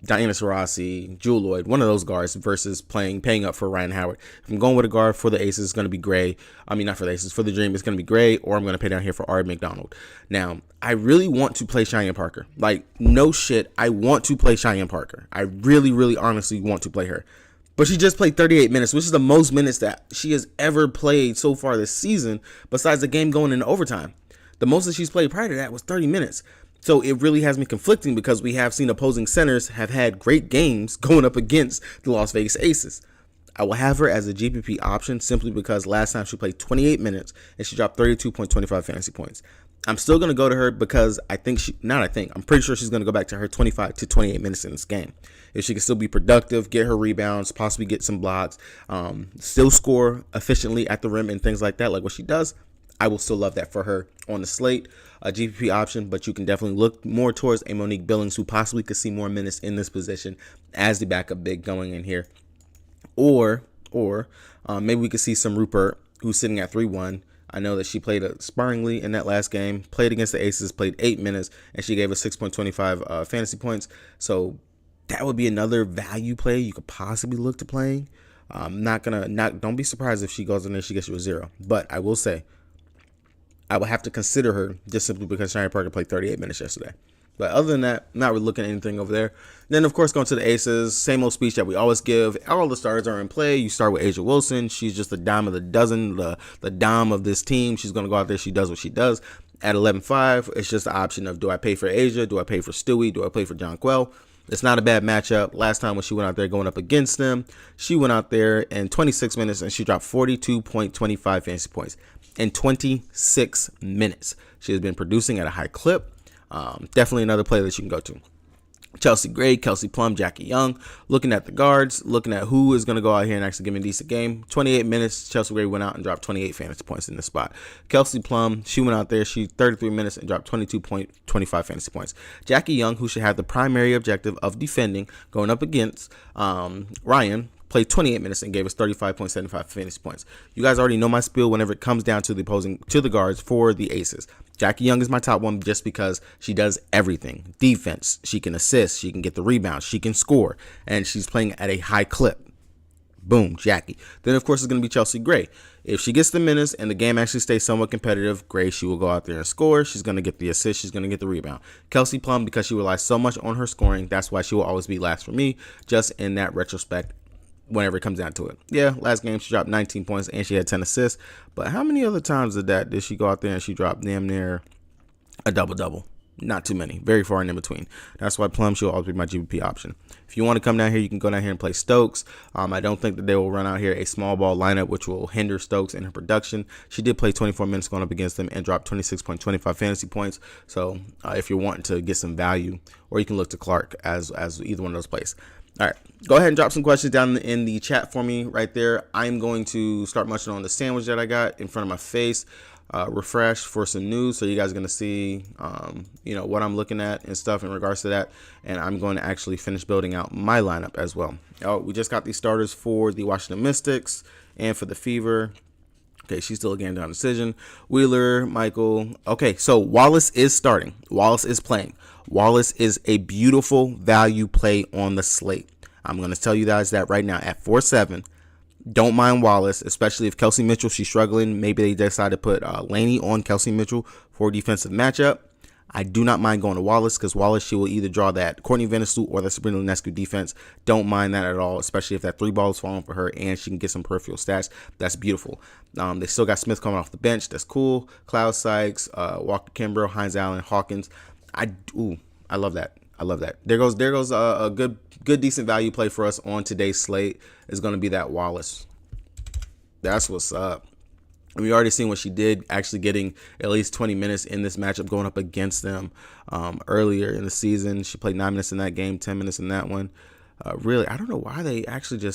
Diana Taurasi, Jewel Lloyd, one of those guards versus paying up for Ryan Howard. If I'm going with a guard for the Aces, it's going to be Gray. I mean, not for the Aces, for the Dream, it's going to be Gray, or I'm going to pay down here for Ari McDonald. Now, I really want to play Cheyenne Parker. Like, no shit, I want to play Cheyenne Parker. I really, really honestly want to play her. But she just played 38 minutes, which is the most minutes that she has ever played so far this season, besides the game going into overtime. The most that she's played prior to that was 30 minutes. So it really has me conflicting because we have seen opposing centers have had great games going up against the Las Vegas Aces. I will have her as a GPP option simply because last time she played 28 minutes and she dropped 32.25 fantasy points. I'm still going to go to her because I'm pretty sure she's going to go back to her 25 to 28 minutes in this game. If she can still be productive, get her rebounds, possibly get some blocks, still score efficiently at the rim and things like that, like what she does, I will still love that for her on the slate, a GPP option, but you can definitely look more towards a Monique Billings who possibly could see more minutes in this position as the backup big going in here. Or maybe we could see some Rupert who's sitting at 3-1. I know that she played sparingly in that last game, played against the Aces, played 8 minutes, and she gave us 6.25 fantasy points. So that would be another value play you could possibly look to playing. Don't be surprised if she goes in there, she gets you a 0. But I will say, I will have to consider her just simply because Cheyenne Parker played 38 minutes yesterday. But other than that, not really looking at anything over there. Then, of course, going to the Aces, same old speech that we always give. All the starters are in play. You start with Asia Wilson. She's just the dime of the dozen, the dime of this team. She's going to go out there. She does what she does. At 11.5, it's just the option of, do I pay for Asia? Do I pay for Stewie? Do I pay for John Quell? It's not a bad matchup. Last time when she went out there going up against them, she went out there in 26 minutes and she dropped 42.25 fantasy points in 26 minutes. She has been producing at a high clip. Definitely another player that you can go to. Chelsea Gray, Kelsey Plum, Jackie Young. Looking at the guards, looking at who is going to go out here and actually give me a decent game. 28 minutes, Chelsea Gray went out and dropped 28 fantasy points in this spot. Kelsey Plum, she went out there, she 33 minutes and dropped 22.25 fantasy points. Jackie Young, who should have the primary objective of defending, going up against Ryan, played 28 minutes and gave us 35.75 fantasy points. You guys already know my spiel whenever it comes down to the guards for the Aces. Jackie Young is my top one just because she does everything. Defense, she can assist, she can get the rebounds, she can score, and she's playing at a high clip. Boom, Jackie. Then, of course, it's going to be Chelsea Gray. If she gets the minutes and the game actually stays somewhat competitive, Gray, she will go out there and score. She's going to get the assist. She's going to get the rebound. Kelsey Plum, because she relies so much on her scoring, that's why she will always be last for me, just in that retrospect whenever it comes down to it. Yeah, last game she dropped 19 points and she had 10 assists. But how many other times did she go out there and she dropped damn near a double-double? Not too many. Very far and in between. That's why Plum, she'll always be my GPP option. If you want to come down here, you can go down here and play Stokes. I don't think that they will run out here a small ball lineup, which will hinder Stokes in her production. She did play 24 minutes going up against them and dropped 26.25 fantasy points. So if you're wanting to get some value, or you can look to Clark as either one of those plays. All right, go ahead and drop some questions down in the chat for me right there. I'm going to start munching on the sandwich that I got in front of my face. Refresh for some news, so you guys are going to see what I'm looking at and stuff in regards to that, and I'm going to actually finish building out my lineup as well. We just got these starters for the Washington Mystics and for the Fever. Okay, she's still a game down decision. Wheeler, Michael. Okay, so Wallace is starting. Wallace is playing. Wallace is a beautiful value play on the slate. I'm going to tell you guys that right now at 4-7. Don't mind Wallace, especially if Kelsey Mitchell, she's struggling. Maybe they decide to put Laney on Kelsey Mitchell for a defensive matchup. I do not mind going to Wallace because Wallace, she will either draw that Courtney Vandersloot or the Sabrina Ionescu defense. Don't mind that at all, especially if that 3 ball is falling for her and she can get some peripheral stats. That's beautiful. They still got Smith coming off the bench. That's cool. Cloud Sykes, Walker Kimbrough, Hines Allen, Hawkins. I love that. I love that. There goes a good decent value play for us on today's slate is going to be that Wallace. That's what's up. And we already seen what she did, actually getting at least 20 minutes in this matchup going up against them earlier in the season. She played 9 minutes in that game, 10 minutes in that one. Really, I don't know why they actually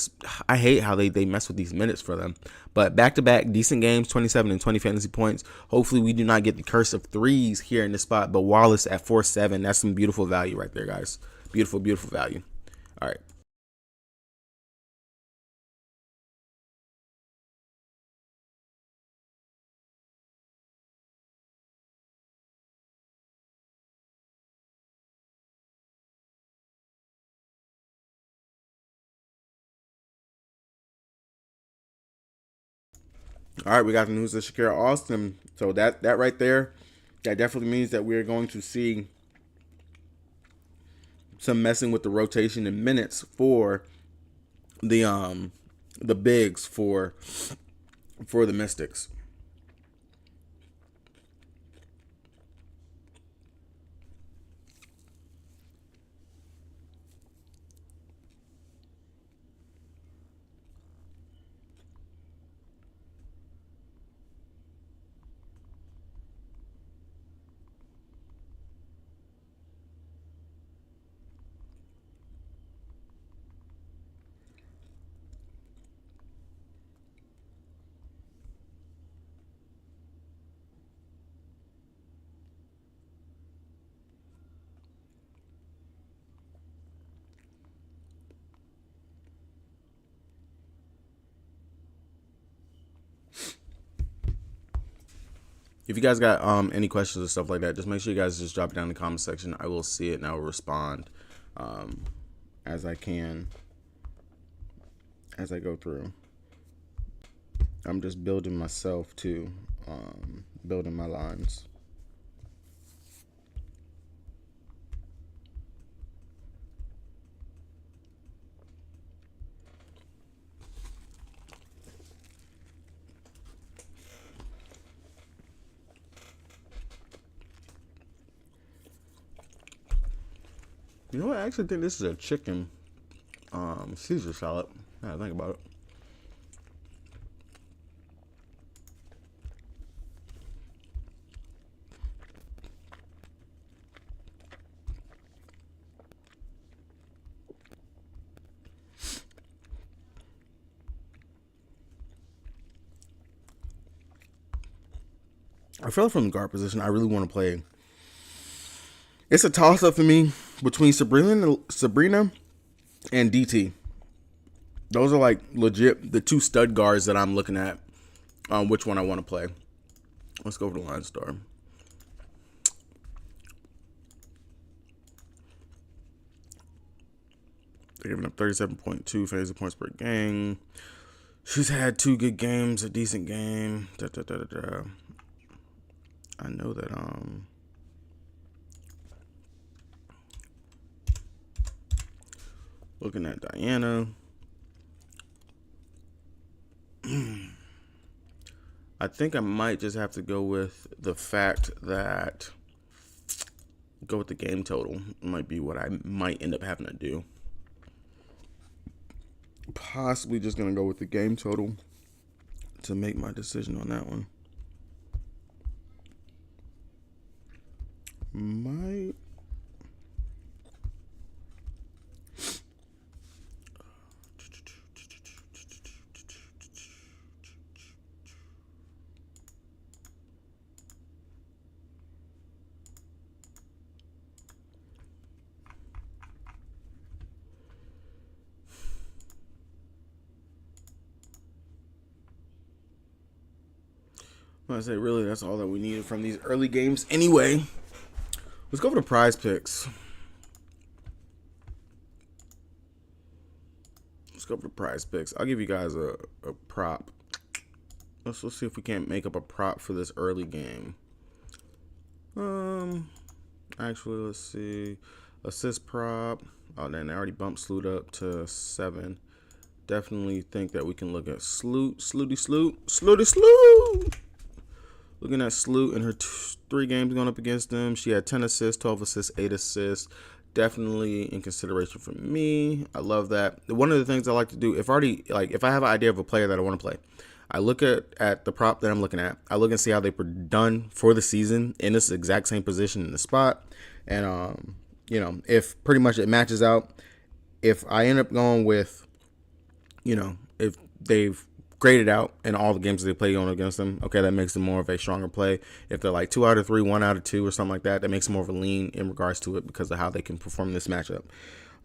I hate how they mess with these minutes for them. But back-to-back decent games, 27 and 20 fantasy points. Hopefully we do not get the curse of threes here in this spot. But Wallace at 4-7, that's some beautiful value right there, guys. Beautiful, beautiful value. All right. All right, we got the news of Shakira Austin. So that right there, that definitely means that we're going to see some messing with the rotation and minutes for the bigs for the Mystics. If you guys got any questions or stuff like that, just make sure you guys just drop it down in the comment section. I will see it and I will respond as I can as I go through. I'm just building myself too, building my lines. You know what? I actually think this is a chicken Caesar salad. Now I think about it. I feel from the guard position, I really want to play. It's a toss-up for me between Sabrina and DT. Those are like legit the 2 stud guards that I'm looking at on which one I want to play. Let's go for the line star. They're giving up 37.2 fantasy points per game. She's had 2 good games, a decent game. I know that looking at Diana, I think I might just have to go with the fact that go with the game total. Might be what I might end up having to do. Possibly just gonna go with the game total to make my decision on that one. Might. I say really that's all that we needed from these early games anyway. Let's go for the prize picks. I'll give you guys a prop. Let's see if we can't make up a prop for this early game. Actually, let's see. Assist prop. Oh, then I already bumped Sloot up to 7. Definitely think that we can look at Sloot. Looking at Sloot in her 3 games going up against them. She had 10 assists, 12 assists, 8 assists. Definitely in consideration for me. I love that. One of the things I like to do, if I have an idea of a player that I want to play, I look at the prop that I'm looking at. I look and see how they were done for the season in this exact same position in the spot. And, if pretty much it matches out, if I end up going with, if they've graded out in all the games that they play going against them, okay, that makes them more of a stronger play. If they're like 2 out of 3, 1 out of 2 or something like that, that makes them more of a lean in regards to it because of how they can perform this matchup.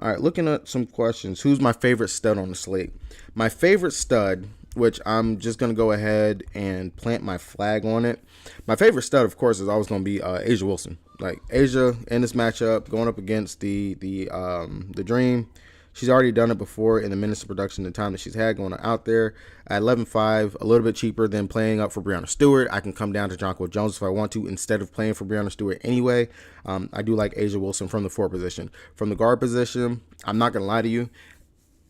All right, looking at some questions. Who's my favorite stud on the slate? My favorite stud, which I'm just going to go ahead and plant my flag on it. My favorite stud, of course, is always going to be A'ja Wilson. Like A'ja in this matchup, going up against the Dream. She's already done it before in the minutes of production, the time that she's had going out there. At 11.5, a little bit cheaper than playing up for Breanna Stewart. I can come down to Jonquel Jones if I want to instead of playing for Breanna Stewart anyway. I do like A'ja Wilson from the 4 position. From the guard position, I'm not going to lie to you.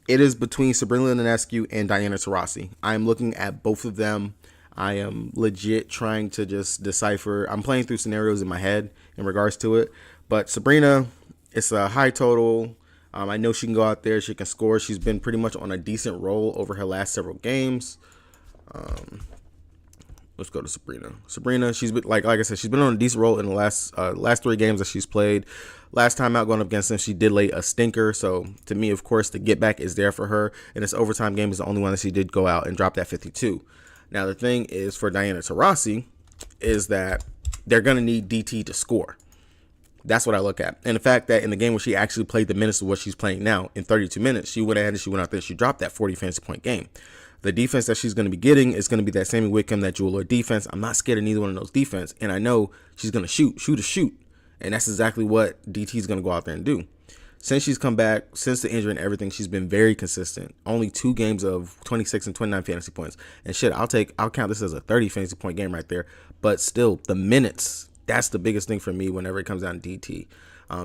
It is between Sabrina Ionescu and Diana Taurasi. I'm looking at both of them. I am legit trying to just decipher. I'm playing through scenarios in my head in regards to it. But Sabrina, it's a high total. I know she can go out there. She can score. She's been pretty much on a decent roll over her last several games. Let's go to Sabrina. Sabrina, she's been like I said, she's been on a decent roll in the last 3 games that she's played. Last time out going up against them, she did lay a stinker. So to me, of course, the get back is there for her. And this overtime game is the only one that she did go out and drop that 52. Now the thing is for Diana Taurasi is that they're gonna need DT to score. That's what I look at. And the fact that in the game where she actually played the minutes of what she's playing now in 32 minutes, she went ahead and she went out there. She dropped that 40 fantasy point game. The defense that she's going to be getting is going to be that Sammy Whitcomb, that Jewel Lord defense. I'm not scared of neither one of those defense. And I know she's going to shoot. And that's exactly what DT is going to go out there and do. Since she's come back, since the injury and everything, she's been very consistent. Only 2 games of 26 and 29 fantasy points. And shit, I'll count this as a 30 fantasy point game right there. But still, the minutes, that's the biggest thing for me whenever it comes down to DT.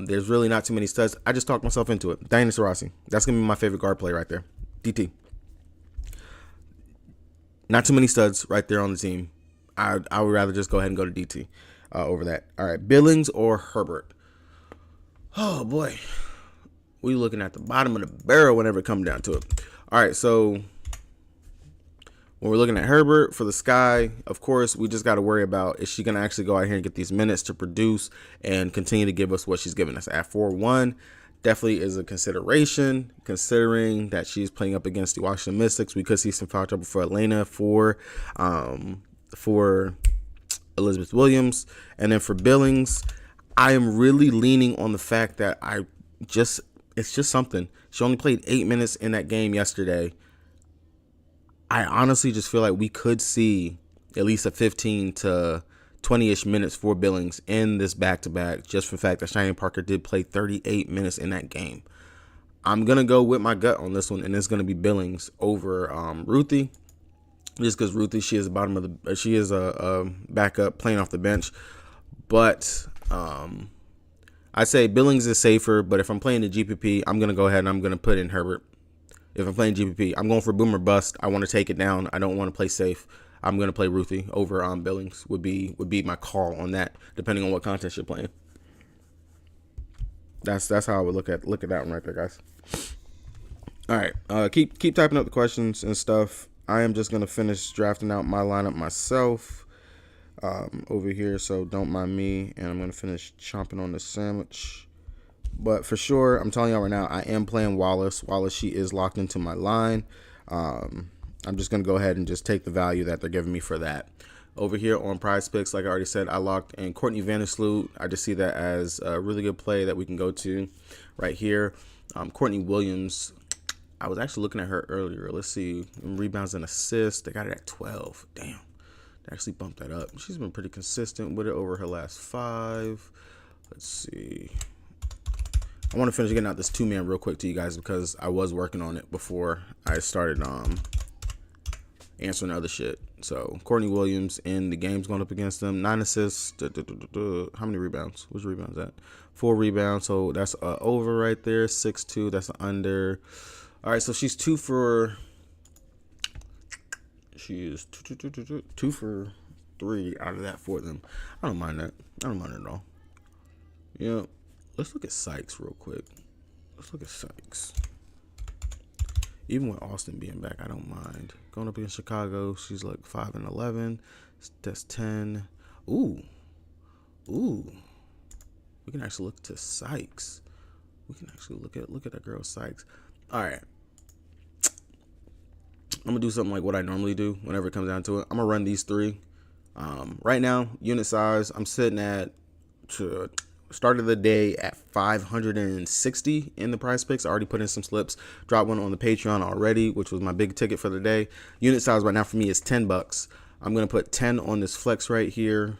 There's really not too many studs. I just talked myself into it. Diana Taurasi. That's going to be my favorite guard play right there. DT. Not too many studs right there on the team. I would rather just go ahead and go to DT over that. All right, Billings or Herbert? Oh, boy. We looking at the bottom of the barrel whenever it comes down to it. All right, so when we're looking at Herbert for the Sky, of course, we just got to worry about, is she going to actually go out here and get these minutes to produce and continue to give us what she's giving us at 4-1? Definitely is a consideration, considering that she's playing up against the Washington Mystics. We could see some foul trouble for Elena, for Elizabeth Williams. And then for Billings, I am really leaning on the fact that it's just something. She only played 8 minutes in that game yesterday. I honestly just feel like we could see at least a 15 to 20-ish minutes for Billings in this back-to-back, just for the fact that Cheyenne Parker did play 38 minutes in that game. I'm gonna go with my gut on this one, and it's gonna be Billings over Ruthie. Just because Ruthie, she is the bottom of the, she is a backup playing off the bench, but I say Billings is safer. But if I'm playing the GPP, I'm gonna go ahead and I'm gonna put in Herbert. If I'm playing GPP, I'm going for boom or bust. I want to take it down. I don't want to play safe. I'm gonna play Ruthie over Billings. Would be my call on that, depending on what contest you're playing. That's how I would look at that one right there, guys. All right, keep typing up the questions and stuff. I am just gonna finish drafting out my lineup myself over here, so don't mind me. And I'm gonna finish chomping on the sandwich. But for sure, I'm telling y'all right now, I am playing Wallace. Wallace, she is locked into my line. I'm just going to go ahead and just take the value that they're giving me for that. Over here on Prize Picks, like I already said, I locked in Courtney Vandersloot. I just see that as a really good play that we can go to right here. Courtney Williams, I was actually looking at her earlier. Let's see, rebounds and assists. They got it at 12. Damn, they actually bumped that up. She's been pretty consistent with it over her last 5. Let's see. I want to finish getting out this 2-man real quick to you guys because I was working on it before I started answering other shit. So Courtney Williams in the game's going up against them. 9 assists. How many rebounds? Which rebounds at? 4 rebounds. So that's over right there. 6-2. That's an under. All right. So she's 2 for. She is 2 for 3 out of that for them. I don't mind that. I don't mind it at all. Yeah. Let's look at Sykes real quick. Let's look at Sykes. Even with Austin being back, I don't mind. Going up against Chicago, she's like 5 and 11. That's 10. Ooh. We can actually look to Sykes. We can actually look at that girl Sykes. All right. I'm gonna do something like what I normally do whenever it comes down to it. I'm gonna run these 3. Right now, unit size, I'm sitting at start of the day at 560 in the Prize Picks. I already put in some slips. Dropped one on the Patreon already, which was my big ticket for the day. Unit size right now for me is $10. I'm gonna put 10 on this flex right here,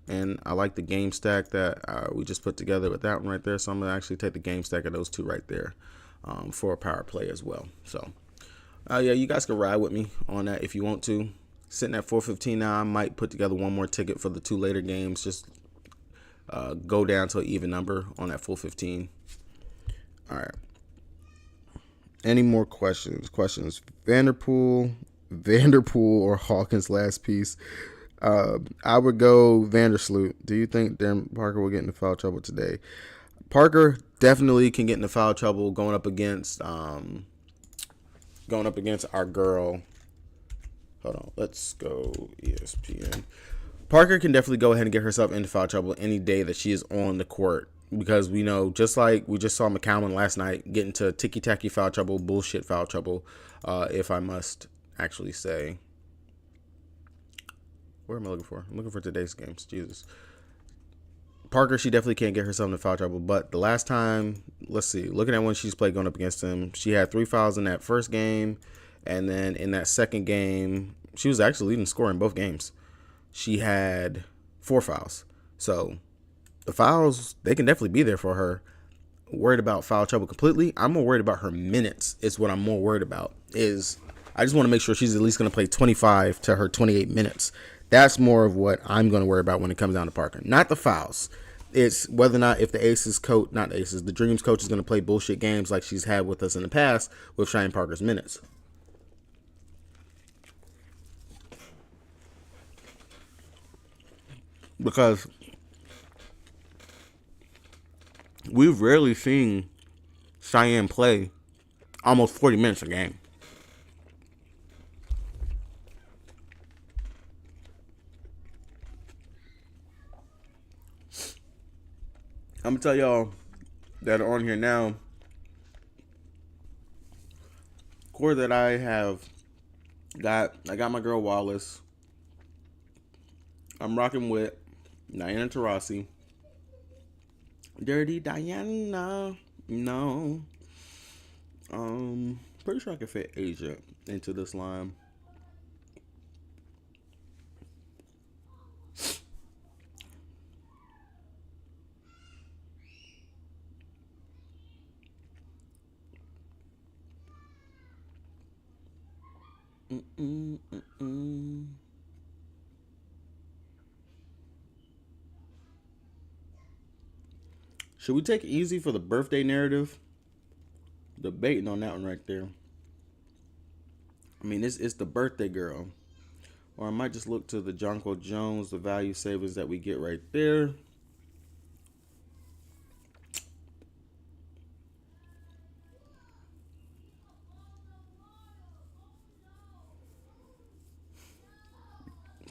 and I like the game stack that we just put together with that one right there. So I'm gonna actually take the game stack of those 2 right there for a power play as well. So yeah, you guys can ride with me on that if you want to. Sitting at 415 now. I might put together one more ticket for the 2 later games. Just go down to an even number on that full 15. All right. Any more questions? Vanderpool or Hawkins last piece? I would go Vandersloot. Do you think Darren Parker will get into foul trouble today? Parker definitely can get into foul trouble going up against our girl. Hold on. Let's go ESPN. Parker can definitely go ahead and get herself into foul trouble any day that she is on the court, because we know, just like we just saw McCowan last night get into ticky-tacky foul trouble, bullshit foul trouble, if I must actually say. Where am I looking for? I'm looking for today's games. Jesus. Parker, she definitely can't get herself into foul trouble, but the last time, let's see, looking at when she's played going up against him, she had 3 fouls in that first game, and then in that second game, she was actually leading scorer in both games. She had 4 fouls. So the fouls, they can definitely be there for her. Worried about foul trouble completely. I'm more worried about her minutes is what I'm more worried about. I just want to make sure she's at least going to play 25 to her 28 minutes. That's more of what I'm going to worry about when it comes down to Parker. Not the fouls. It's whether or not if the Dreams coach is going to play bullshit games like she's had with us in the past with Cheyenne Parker's minutes. Because we've rarely seen Cheyenne play almost 40 minutes a game. I'm going to tell y'all that are on here now, core that I have got, I got my girl Wallace. I'm rocking with Diana Taurasi. Dirty Diana. No. Pretty sure I can fit Asia into this line. Should we take it easy for the birthday narrative? Debating on that one right there. I mean, it's the birthday girl. Or I might just look to the Jonquil Jones, the value savings that we get right there.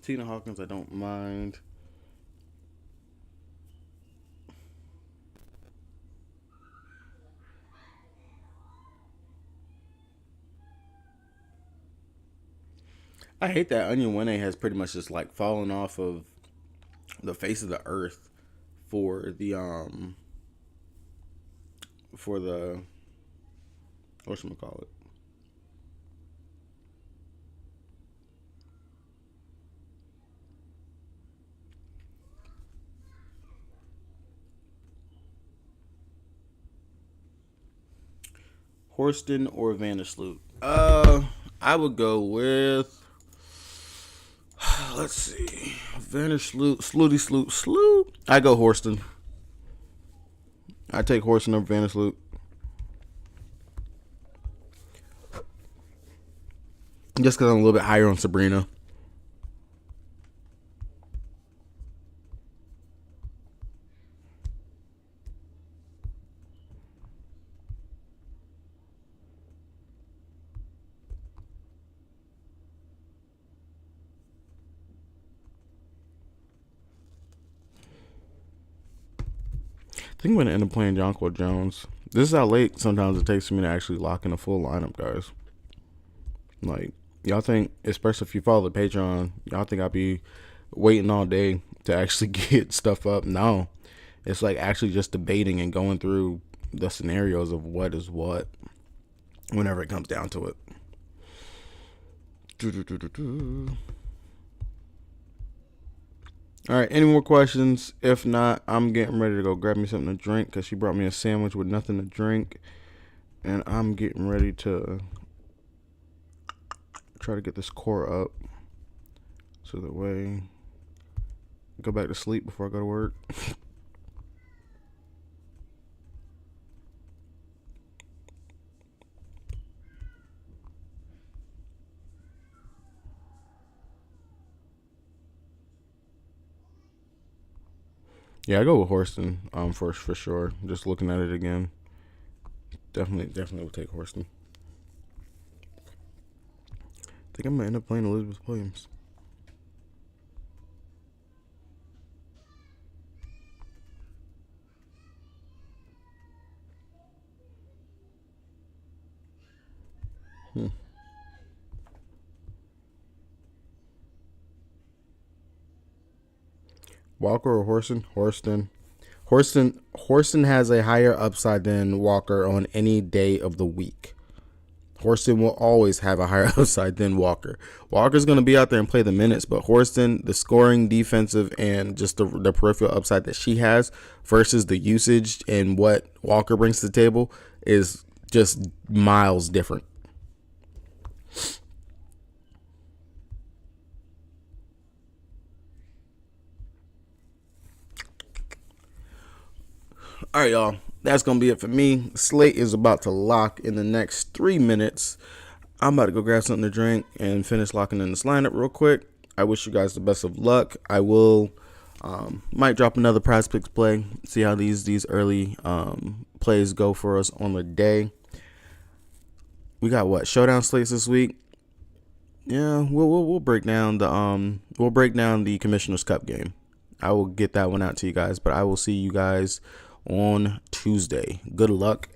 Tina Hawkins, I don't mind. I hate that Wnba has pretty much just like fallen off of the face of the earth for the whatchamacallit. Horston or Vandersloot? I would go with, let's see, Vandersloot, Sloot. I go Horston. I take Horston over Vandersloot. Just because I'm a little bit higher on Sabrina. I think I'm going to end up playing Jonquil Jones. This is how late sometimes it takes for me to actually lock in a full lineup, guys. Like, y'all think, especially if you follow the Patreon, y'all think I'll be waiting all day to actually get stuff up? No. It's like actually just debating and going through the scenarios of what is what whenever it comes down to it. All right, any more questions? If not, I'm getting ready to go grab me something to drink because she brought me a sandwich with nothing to drink. And I'm getting ready to try to get this core up so that way I go back to sleep before I go to work. Yeah, I go with Horston for sure. Just looking at it again. Definitely will take Horston. I think I'm going to end up playing Elizabeth Williams. Walker or Horston? Horston has a higher upside than Walker on any day of the week. Horston will always have a higher upside than Walker. Walker's going to be out there and play the minutes, but Horston, the scoring, defensive, and just the peripheral upside that she has versus the usage and what Walker brings to the table is just miles different. All right, y'all. That's going to be it for me. Slate is about to lock in the next 3 minutes. I'm about to go grab something to drink and finish locking in this lineup real quick. I wish you guys the best of luck. I will might drop another Prize Picks play. See how these early plays go for us on the day. We got what showdown slates this week. Yeah, we'll break down the Commissioner's Cup game. I will get that one out to you guys, but I will see you guys on Tuesday. Good luck.